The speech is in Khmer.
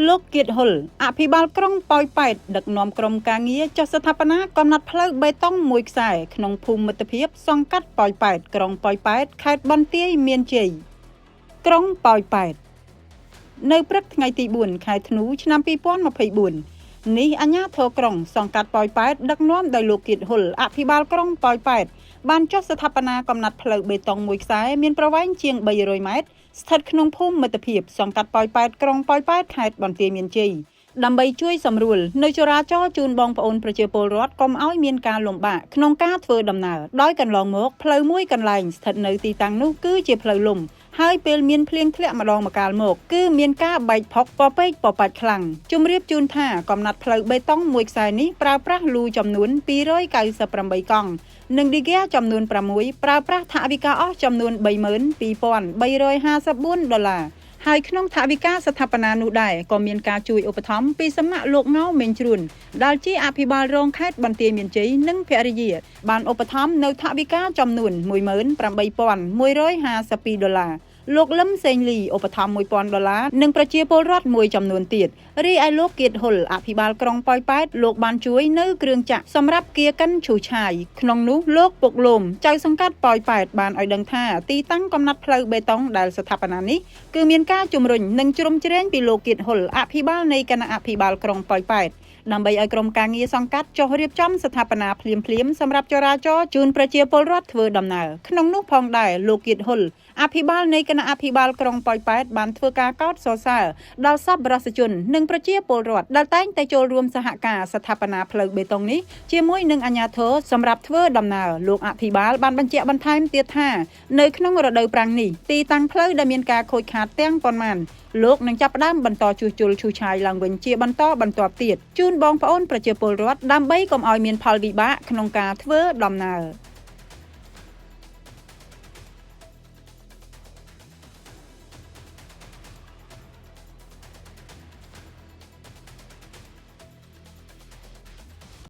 លោកគៀតហ៊ុលអភិបាលក្រុងប៉ោយប៉ែតដឹកនាំក្រុមការងារចុះស្ថាបនាកំណត់ផ្លូវបេតុងមួយខ្សែក្នុងភូមិមិត្តភាពសង្កាត់ប៉ោយប៉ែតក្រុងប៉ោយប៉ែតខេត្តបន្ទាយមានជ័យក្រុងប៉ោយប៉ែតនៅព្រឹកថ្ងៃទី4ខែធ្នូឆ្នាំ2024នេះអាជ្ញាធរក្រុងសង្កាត់ប៉ោយប៉ែតដឹកនាំដោយលោកគៀតហ៊ុលអភិបាលក្រុងប៉ោយប៉ែតបានចុះស្ថាបនាកំណត់ផ្លូវបេតុងមួយខ្សែមានប្រវែងជាង300ម៉ែត្រស្ថិតក្នុងភូមិមិត្តភាពសង្កាត់ប៉ោយប៉ែតក្រុងប៉ោយប៉ែតខេត្តបន្ទាយមានជ័យដើម្បីជួយសម្រួលនៅចរាចរណ៍ជូនបងប្អូនប្រជាពលរដ្ឋកុំឲ្យមានការលំបាកក្នុងការធ្វើដំណើរដោយកន្លងមកផ្លូវមួយកន្លែងស្ថិតនៅទីតាំងនោះគឺជាផ្លូវលំហើយពេលមានភ្លៀងធ្លាក់ម្ដងម្កាលមកគឺមានការបែកផុកពពេកពបាច់ខ្លាំងជំរាបជូនថាកំណត់ផ្លូវបេតុងមួយខ្សែនេះប្រើប្រាស់លូចំនួន298កង់និងឌីហ្គាចំនួន6ប្រើប្រាស់ថវិកាអស់ចំនួន$32,354ហើយក្នុងថវិកាស្ថាបនានោះដែរក៏មានការជួយឧបត្ថម្ភពីសំណាក់លោកងៅមេងជ្រួនដែលជាអភិបាលរងខេត្តបន្ទាយមានជ័យនិងភរិយាបានឧបត្ថម្ភនៅថវិកាចំនួន$18,152លោកលឹមសេងលីឧបត្ថម្ភ$1,000និងប្រជាពលរដ្ឋមួយចំនួនទៀតរីឯលោកគៀតហ៊ុលអភិបាលក្រុងប៉ោយប៉ែតលោកបានជួយនៅគ្រឿងចក្រសម្រាប់គៀកិនឈូឆាយក្នុងនោះលោកពុកលំចៅសង្កាត់ប៉ោយប៉ែតបានឲ្យដឹងថាទីតាំងកំណត់ផ្លូវបេតុងដែលស្ថាបនានេះគឺមានការជំរុញនិងជ្រោមជ្រែងពីលោកគៀតហ៊ុលអភិបាលនៃគណៈអភិបាលក្រុងប៉ោយប៉ែតដើម្បីឲ្យក្រុមការងារសង្កាត់ចុះរៀបចំស្ថាបនាភ្លាមសម្រាប់ចរាចរណ៍ជូនប្រជាពលរដ្ឋធ្វើដំណើរក្នុងនោះផងដែរលោកគៀតហ៊ុលអភិបាលនៃគណៈអភិបាលក្រុងប៉ោយប៉ែតបានធ្វើការកោតសរសើរដល់សប្បុរសជននិងប្រជាពលរដ្ឋដែលតែងតែចូលរួមសហការស្ថាបនាផ្លូវបេតុងនេះជាមួយនឹងអាជ្ញាធរសម្រាប់ធ្វើដំណើរលោកអភិបាលបានបញ្ជាក់បន្ថែមទៀតថានៅក្នុងរដូវប្រាំងនេះទីតាំងផ្លូវដែលមានការខូចខាតទាំងប៉ុន្មានលោកនឹងចាប់ផ្ដើមបន្តជួសជុលឈូសឆាយឡើងវិញជាបន្តបន្ទាប់ទៀតជូនបងប្អូនប្រជាពលរដ្ឋដើម្បីកុំឲ្យមានផលវិបាកក្នុងការធ្វើដំណើរ